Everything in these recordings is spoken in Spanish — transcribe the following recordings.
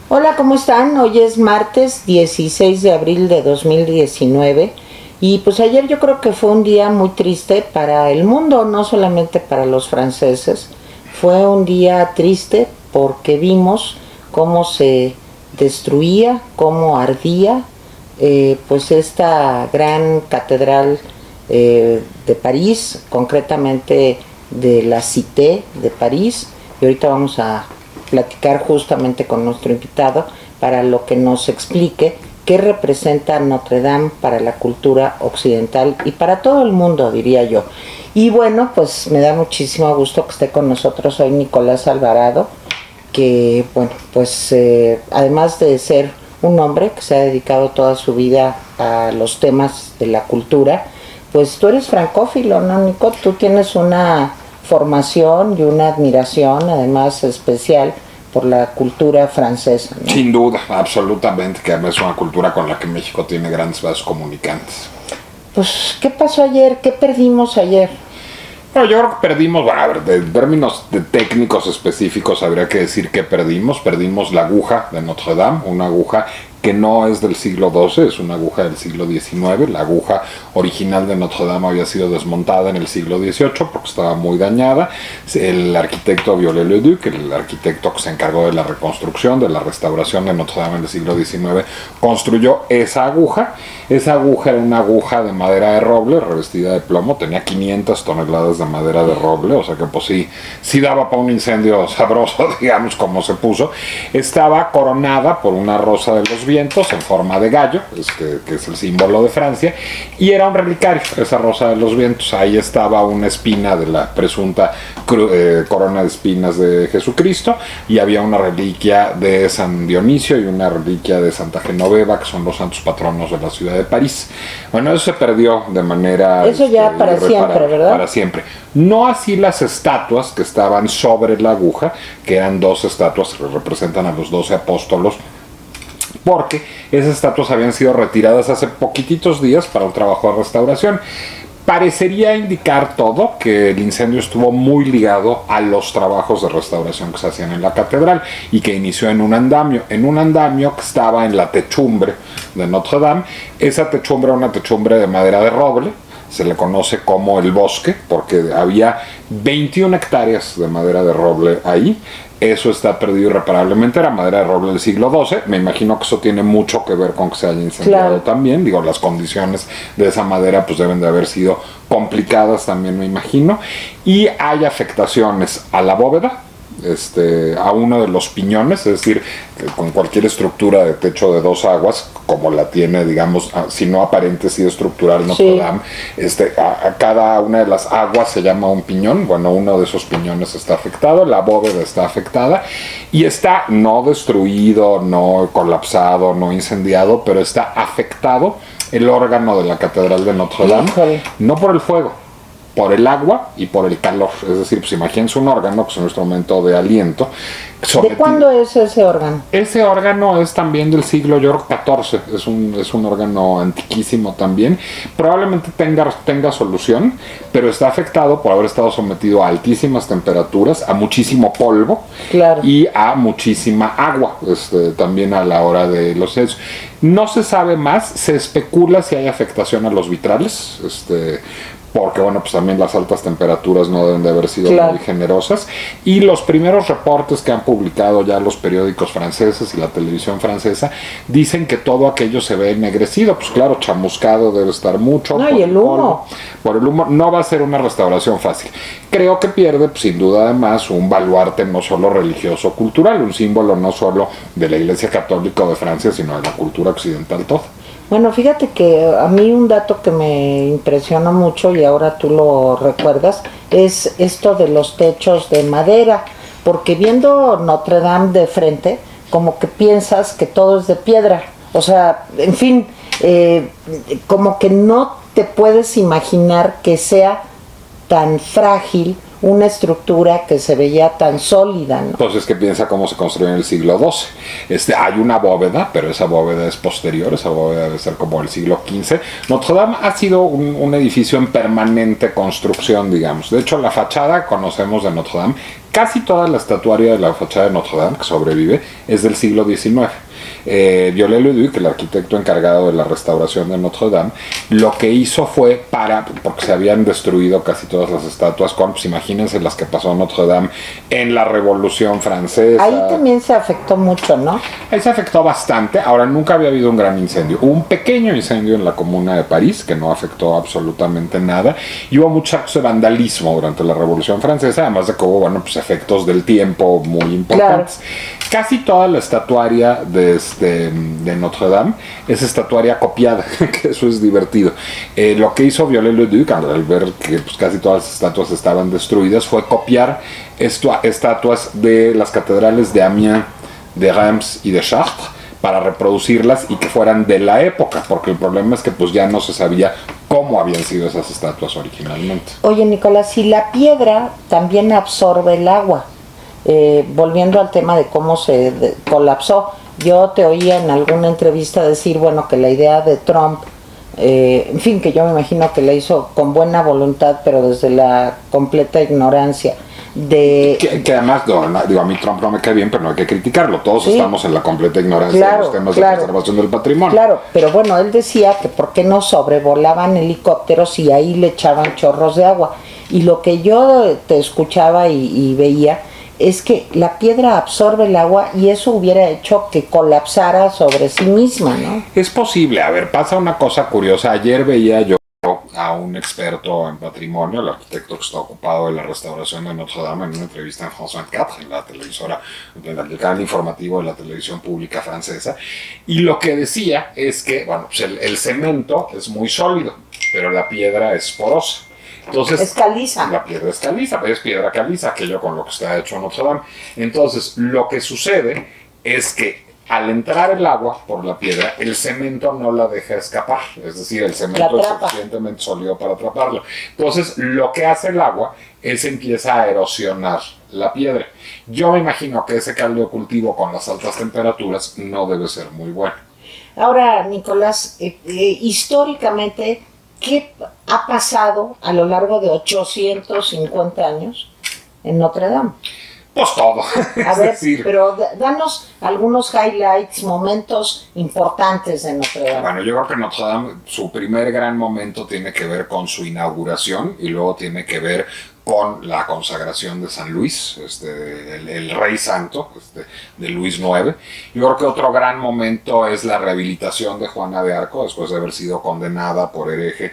Hola, ¿cómo están? Hoy es martes 16 de abril de 2019 y pues ayer yo creo que fue un día muy triste para el mundo, no solamente para los franceses. Fue un día triste porque vimos cómo se destruía, cómo ardía pues esta gran catedral de París, concretamente de la Cité de París, y ahorita vamos a platicar justamente con nuestro invitado para lo que nos explique qué representa Notre Dame para la cultura occidental y para todo el mundo, diría yo. Y bueno, pues me da muchísimo gusto que esté con nosotros hoy Nicolás Alvarado, que bueno, pues además de ser un hombre que se ha dedicado toda su vida a los temas de la cultura, pues tú eres francófilo, ¿no, Nico? Tú tienes una formación y una admiración además especial por la cultura francesa, ¿no? Sin duda, absolutamente, que además es una cultura con la que México tiene grandes vasos comunicantes. Pues, ¿qué pasó ayer? ¿Qué perdimos ayer? Bueno, yo creo que perdimos, bueno, a ver, en términos de técnicos específicos habría que decir que perdimos la aguja de Notre Dame, una aguja que no es del siglo XII, es una aguja del siglo XIX. La aguja original de Notre Dame había sido desmontada en el siglo XVIII porque estaba muy dañada. El arquitecto Viollet-le-Duc, el arquitecto que se encargó de la reconstrucción, de la restauración de Notre Dame en el siglo XIX, construyó esa aguja. Esa aguja era una aguja de madera de roble revestida de plomo, tenía 500 toneladas de madera de roble, o sea que pues sí daba para un incendio sabroso, digamos, como se puso. Estaba coronada por una rosa de los vientos en forma de gallo, que es el símbolo de Francia, y era un relicario, esa rosa de los vientos. Ahí estaba una espina de la presunta corona de espinas de Jesucristo, y había una reliquia de San Dionisio y una reliquia de Santa Genoveva, que son los santos patronos de la ciudad de París. Bueno, eso se perdió de manera eso ya para siempre, ¿verdad? Para siempre. No así las estatuas que estaban sobre la aguja, que eran dos estatuas que representan a los 12 apóstolos, porque esas estatuas habían sido retiradas hace poquititos días para un trabajo de restauración. Parecería indicar todo que el incendio estuvo muy ligado a los trabajos de restauración que se hacían en la catedral y que inició en un andamio que estaba en la techumbre de Notre Dame. Esa techumbre era una techumbre de madera de roble, se le conoce como el bosque porque había 21 hectáreas de madera de roble ahí. Eso está perdido irreparablemente, era madera de roble del siglo XII. Me imagino que eso tiene mucho que ver con que se haya incendiado, claro. También, digo, las condiciones de esa madera pues deben de haber sido complicadas también, me imagino. Y hay afectaciones a la bóveda, a uno de los piñones, es decir, con cualquier estructura de techo de dos aguas, como la tiene, digamos, si no aparente, sí estructural Notre Dame, a cada una de las aguas se llama un piñón. Bueno, uno de esos piñones está afectado, la bóveda está afectada y está no destruido, no colapsado, no incendiado, pero está afectado el órgano de la catedral de Notre Dame, no por el fuego, por el agua y por el calor. Es decir, pues imagínense un órgano que es un instrumento de aliento. ¿De cuándo es ese órgano? Ese órgano es también del siglo, yo creo, XIV. Es un órgano antiquísimo también. Probablemente tenga solución, pero está afectado por haber estado sometido a altísimas temperaturas, a muchísimo polvo, claro, y a muchísima agua, también a la hora de los hechos. No se sabe más, se especula si hay afectación a los vitrales, porque bueno, pues también las altas temperaturas no deben de haber sido, claro, muy generosas. Y los primeros reportes que han publicado ya los periódicos franceses y la televisión francesa dicen que todo aquello se ve ennegrecido. Pues claro, chamuscado debe estar mucho. No, y el humo. Por el humo. No va a ser una restauración fácil. Creo que pierde, pues, sin duda, además, un baluarte no solo religioso, cultural, un símbolo no solo de la Iglesia Católica o de Francia, sino de la cultura occidental toda. Bueno, fíjate que a mí un dato que me impresiona mucho, y ahora tú lo recuerdas, es esto de los techos de madera, porque viendo Notre Dame de frente, como que piensas que todo es de piedra. O sea, en fin, como que no te puedes imaginar que sea tan frágil una estructura que se veía tan sólida, ¿no? Entonces, ¿qué piensa cómo se construyó en el siglo XII? Hay una bóveda, pero esa bóveda es posterior, esa bóveda debe ser como el siglo XV. Notre Dame ha sido un edificio en permanente construcción, digamos. De hecho, la fachada, conocemos de Notre Dame, casi toda la estatuaria de la fachada de Notre Dame que sobrevive es del siglo XIX. Viollet-le-Duc, el arquitecto encargado de la restauración de Notre Dame, lo que hizo fue porque se habían destruido casi todas las estatuas, pues imagínense las que pasó en Notre Dame en la Revolución Francesa. Ahí también se afectó mucho, ¿no? Ahí se afectó bastante. Ahora, nunca había habido un gran incendio. Hubo un pequeño incendio en la Comuna de París que no afectó absolutamente nada, y hubo mucho actos de vandalismo durante la Revolución Francesa, además de que hubo, pues efectos del tiempo muy importantes. Claro. Casi toda la estatuaria de Notre Dame es estatuaria copiada, que eso es divertido. Lo que hizo Viollet-le-Duc al ver que casi todas las estatuas estaban destruidas fue copiar estatuas de las catedrales de Amiens, de Reims y de Chartres para reproducirlas y que fueran de la época, porque el problema es que ya no se sabía cómo habían sido esas estatuas originalmente. Oye, Nicolás, si la piedra también absorbe el agua, volviendo al tema de cómo se colapsó, yo te oía en alguna entrevista decir, que la idea de Trump, en fin, que yo me imagino que la hizo con buena voluntad, pero desde la completa ignorancia, que además, a mí Trump no me cae bien, pero no hay que criticarlo. Todos estamos en la completa ignorancia de los temas de conservación del patrimonio. Claro, pero él decía que por qué no sobrevolaban helicópteros y ahí le echaban chorros de agua. Y lo que yo te escuchaba y veía es que la piedra absorbe el agua y eso hubiera hecho que colapsara sobre sí misma, ¿no? Es posible. A ver, pasa una cosa curiosa. Ayer veía yo a un experto en patrimonio, el arquitecto que está ocupado de la restauración de Notre Dame, en una entrevista en France 24, en la televisora, en el canal informativo de la televisión pública francesa, y lo que decía es que, el cemento es muy sólido, pero la piedra es porosa. Entonces, es caliza. La piedra es caliza, es piedra caliza, aquello con lo que está hecho Notre Dame. Entonces, lo que sucede es que al entrar el agua por la piedra, el cemento no la deja escapar. Es decir, el cemento es suficientemente sólido para atraparla. Entonces, lo que hace el agua es empieza a erosionar la piedra. Yo me imagino que ese caldo de cultivo con las altas temperaturas no debe ser muy bueno. Ahora, Nicolás, históricamente, ¿qué ha pasado a lo largo de 850 años en Notre Dame? Pues todo. A ver, pero danos algunos highlights, momentos importantes de Notre Dame. Bueno, yo creo que Notre Dame, su primer gran momento tiene que ver con su inauguración y luego tiene que ver con la consagración de San Luis, el rey santo, de Luis IX. Yo creo que otro gran momento es la rehabilitación de Juana de Arco, después de haber sido condenada por hereje.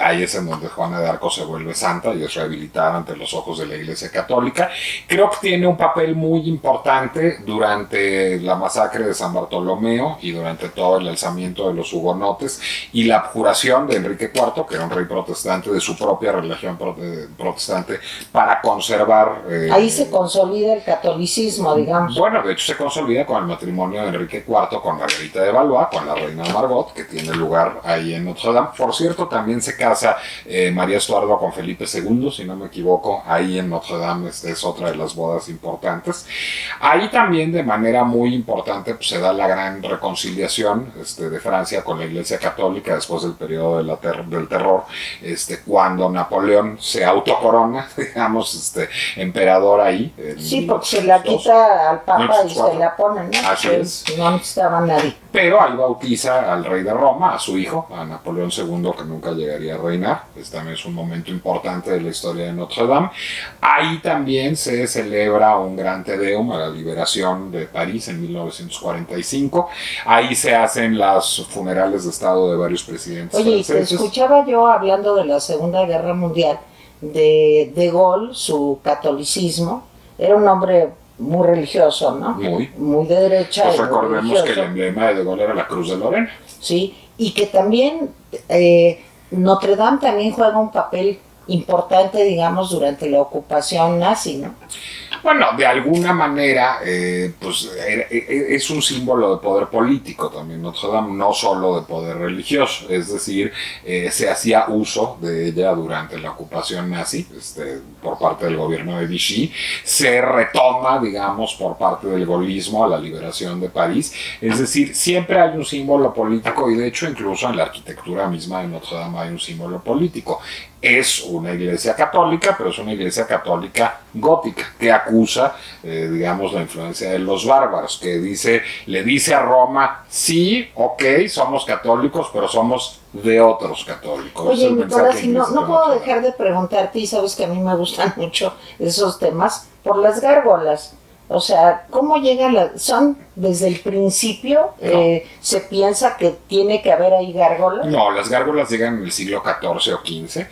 Ahí es en donde Juana de Arco se vuelve santa y es rehabilitada ante los ojos de la Iglesia Católica. Creo que tiene un papel muy importante durante la masacre de San Bartolomeo y durante todo el alzamiento de los hugonotes y la abjuración de Enrique IV, que era un rey protestante, de su propia religión protestante, para conservar... ahí se consolida el catolicismo, digamos. Bueno, de hecho se consolida con el matrimonio de Enrique IV con Margarita de Valois, con la reina Margot, que tiene lugar ahí en Notre Dame. Por cierto, también se casa María Estuardo con Felipe II, si no me equivoco, ahí en Notre Dame. Es otra de las bodas importantes. Ahí también, de manera muy importante, se da la gran reconciliación de Francia con la Iglesia Católica después del periodo del terror, cuando Napoleón se autocorona, digamos, emperador ahí. Sí, porque se la quita al Papa y se la ponen, ¿no? Así es. No necesitaba nadie. Pero ahí bautiza al rey de Roma, a su hijo, a Napoleón II, que nunca llegaría a reinar. También es un momento importante de la historia de Notre Dame. Ahí también se celebra un gran Te Deum a la liberación de París en 1945. Ahí se hacen los funerales de estado de varios presidentes franceses. Oye, te escuchaba yo hablando de la Segunda Guerra Mundial, de Gaulle, su catolicismo. Era un hombre muy religioso, ¿no? Muy de derecha. Pues recordemos que el emblema de Gaulle era la Cruz de Lorena. Sí, y que también Notre Dame también juega un papel importante, digamos, durante la ocupación nazi, ¿no? Bueno, de alguna manera, pues es un símbolo de poder político también Notre Dame, no solo de poder religioso. Es decir, se hacía uso de ella durante la ocupación nazi, por parte del gobierno de Vichy. Se retoma, digamos, por parte del gaullismo a la liberación de París. Es decir, siempre hay un símbolo político y de hecho incluso en la arquitectura misma de Notre Dame hay un símbolo político. Es una iglesia católica, pero es una iglesia católica gótica, que acusa, digamos, la influencia de los bárbaros, que le dice a Roma, sí, ok, somos católicos, pero somos de otros católicos. Oye, Nicolás, no puedo dejar de preguntarte, y sabes que a mí me gustan mucho esos temas, por las gárgolas. O sea, ¿cómo llegan son desde el principio? No. ¿Se piensa que tiene que haber ahí gárgolas? No, las gárgolas llegan en el siglo XIV o XV.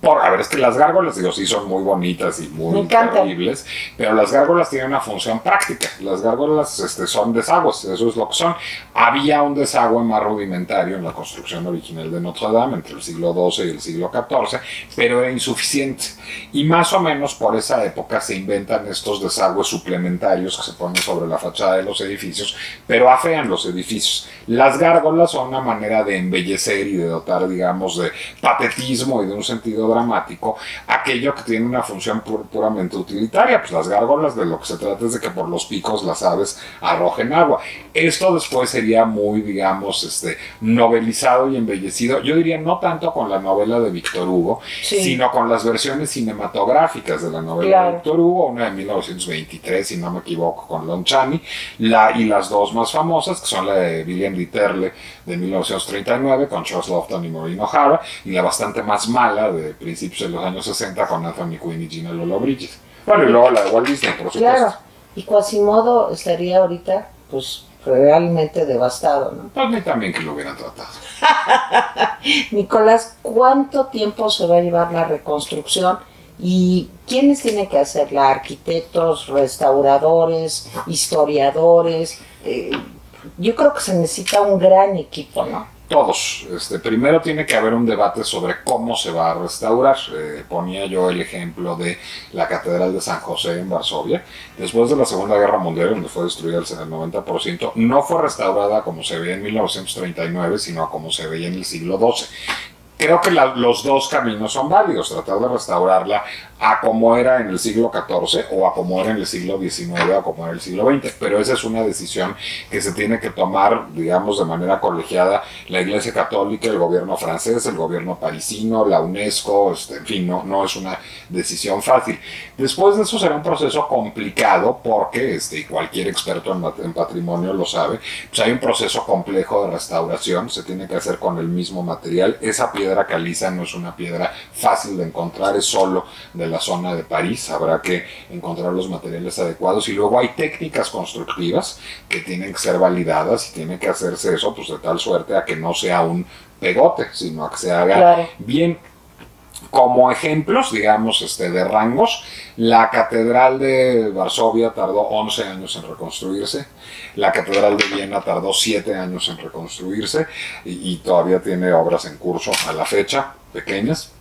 A ver, es que las gárgolas, digo, sí son muy bonitas y muy terribles, pero las gárgolas tienen una función práctica. Las gárgolas son desagües, eso es lo que son. Había un desagüe más rudimentario en la construcción original de Notre Dame entre el siglo XII y el siglo XIV, pero era insuficiente. Y más o menos por esa época se inventan estos desagües suplementarios que se ponen sobre la fachada de los edificios, pero afean los edificios. Las gárgolas son una manera de embellecer y de dotar, digamos, de patetismo y de un sentido dramático aquello que tiene una función puramente utilitaria. Pues las gárgolas, de lo que se trata es de que por los picos las aves arrojen agua. Esto después sería muy, digamos, novelizado y embellecido. Yo diría no tanto con la novela de Víctor Hugo, sino con las versiones cinematográficas de la novela de Víctor Hugo, una de 1923, si no me equivoco, con Lon Chaney, y las dos más famosas, que son la de William Dieterle de 1939 con Charles Lofton y Maureen O'Hara, y la bastante más mala de principios de los años 60 con Anthony Quinn y Gina Lollobrigida. Bueno, y luego la de Walt Disney, por supuesto. Claro, y Quasimodo estaría ahorita, pues, realmente devastado, ¿no? Pues ni también que lo hubieran tratado. Nicolás, ¿cuánto tiempo se va a llevar la reconstrucción? ¿Y quiénes tienen que hacerla? ¿Arquitectos, restauradores, historiadores? Yo creo que se necesita un gran equipo, ¿no? Todos. Primero tiene que haber un debate sobre cómo se va a restaurar. Ponía yo el ejemplo de la Catedral de San José en Varsovia. Después de la Segunda Guerra Mundial, donde fue destruida el 90%, no fue restaurada como se veía en 1939, sino como se veía en el siglo XII. Creo que los dos caminos son válidos, tratar de restaurarla a como era en el siglo XIV o a como era en el siglo XIX o a como era en el siglo XX, pero esa es una decisión que se tiene que tomar, digamos, de manera colegiada la Iglesia Católica, el gobierno francés, el gobierno parisino, la UNESCO, en fin, no es una decisión fácil. Después de eso será un proceso complicado porque, y cualquier experto en patrimonio lo sabe, pues hay un proceso complejo de restauración, se tiene que hacer con el mismo material. Esa piedra caliza no es una piedra fácil de encontrar, es solo de la zona de París, habrá que encontrar los materiales adecuados y luego hay técnicas constructivas que tienen que ser validadas y tiene que hacerse eso pues de tal suerte a que no sea un pegote, sino a que se haga bien. Como ejemplos, digamos, de rangos, la Catedral de Varsovia tardó 11 años en reconstruirse, la Catedral de Viena tardó 7 años en reconstruirse y todavía tiene obras en curso a la fecha, pequeñas,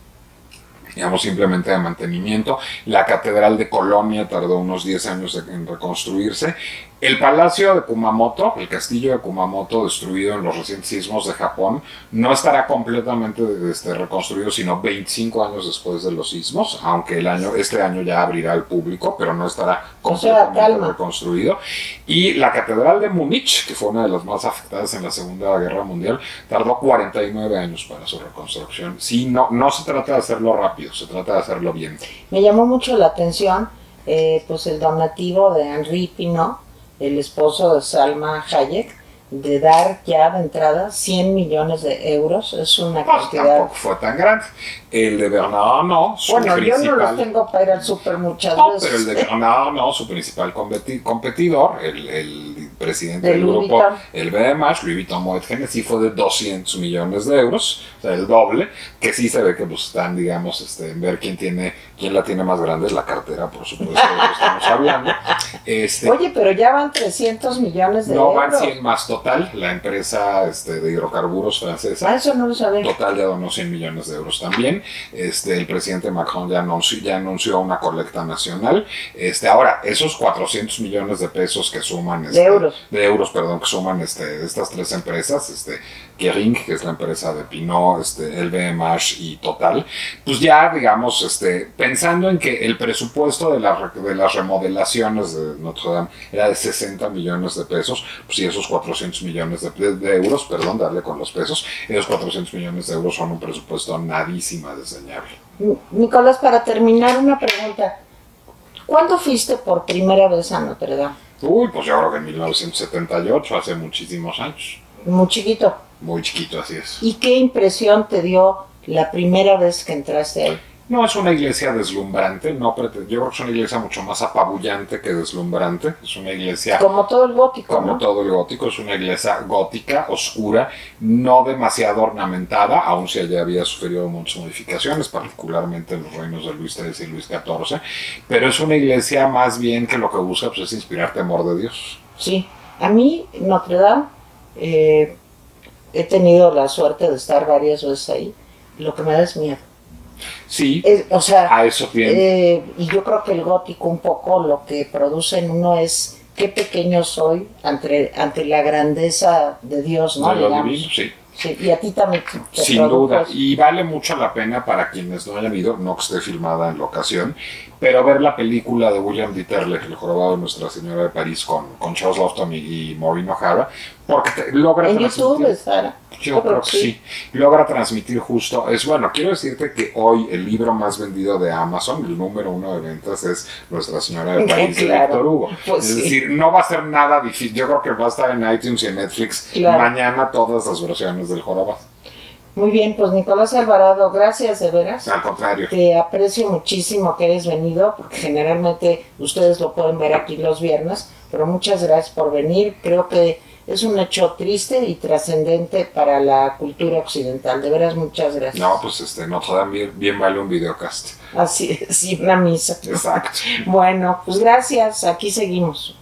digamos simplemente de mantenimiento. La Catedral de Colonia tardó unos 10 años en reconstruirse. El Palacio de Kumamoto, el castillo de Kumamoto, destruido en los recientes sismos de Japón, no estará completamente reconstruido sino 25 años después de los sismos, aunque este año ya abrirá al público, pero no estará completamente reconstruido. Y la Catedral de Múnich, que fue una de las más afectadas en la Segunda Guerra Mundial, tardó 49 años para su reconstrucción. Sí, no se trata de hacerlo rápido, se trata de hacerlo bien. Me llamó mucho la atención pues el donativo de Henri Pinot, el esposo de Salma Hayek, de dar ya de entrada 100 millones de euros. Es una cantidad... Tampoco fue tan grande. El de Bernard Arnault, bueno, yo no los tengo para ir al súper muchas veces. Pero el de Bernard Arnault, su principal competidor, el presidente De del Louis grupo Vuitton. LVMH, Louis Vuitton Moet Hennessy, fue de 200 millones de euros, o sea, el doble, que sí se ve que pues están, digamos, en ver quién la tiene más grande, es la cartera, por supuesto, de lo que estamos hablando. Oye, pero ya van 300 millones de No euros. van 100 más total, la empresa de hidrocarburos francesa. Eso no lo sabía. Total ya donó 100 millones de euros también. El presidente Macron ya anunció una colecta nacional. Ahora, esos 400 millones de pesos que suman... de euros, perdón, que suman estas tres empresas, Kering, que es la empresa de Pinot, LVMH y Total, pues ya, digamos, pensando en que el presupuesto de las remodelaciones de Notre Dame era de 60 millones de pesos, pues si esos 400 millones de euros, perdón, darle con los pesos, esos 400 millones de euros son un presupuesto nadísima desdeñable. Nicolás, para terminar, una pregunta. ¿Cuándo fuiste por primera vez a Notre Dame? Uy, pues yo creo que en 1978, hace muchísimos años. Muy chiquito. Muy chiquito, así es. ¿Y qué impresión te dio la primera vez que entraste ahí? No es una iglesia deslumbrante, yo creo que es una iglesia mucho más apabullante que deslumbrante. Es una iglesia... Como todo el gótico, Como ¿no? todo el gótico, es una iglesia gótica, oscura, no demasiado ornamentada, aun si allá había sufrido muchas modificaciones, particularmente en los reinos de Luis XIII y Luis XIV, pero es una iglesia más bien que lo que busca pues, es inspirar temor de Dios. Sí, a mí Notre Dame, he tenido la suerte de estar varias veces ahí, lo que me da es miedo. Sí, O sea, a eso tiene. Y yo creo que el gótico un poco lo que produce en uno es qué pequeño soy ante la grandeza de Dios, ¿no? De lo Digamos. divino, sí. Sí, y a ti también te Sin produjo duda, eso. y vale mucho la pena para quienes no hayan ido, no que esté filmada en la ocasión, pero ver la película de William Dieterle, El jorobado de Nuestra Señora de París, con Charles Lofton y Maureen O'Hara, porque logra En transmitir... YouTube está. Yo creo que sí. Logra transmitir justo. Quiero decirte que hoy el libro más vendido de Amazon, el número 1 de ventas, es Nuestra Señora de París de Claro. Víctor Hugo. Pues es sí. decir, no va a ser nada difícil. Yo creo que va a estar en iTunes y en Netflix Claro. mañana todas las versiones del jorobado. Muy bien, pues Nicolás Alvarado, gracias de veras. Al contrario. Te aprecio muchísimo que hayas venido, porque generalmente ustedes lo pueden ver aquí los viernes, pero muchas gracias por venir. Creo que es un hecho triste y trascendente para la cultura occidental. De veras, muchas gracias. No, pues Notre Dame bien vale un videocast. Así es, sí, una misa. Exacto. Bueno, pues gracias, aquí seguimos.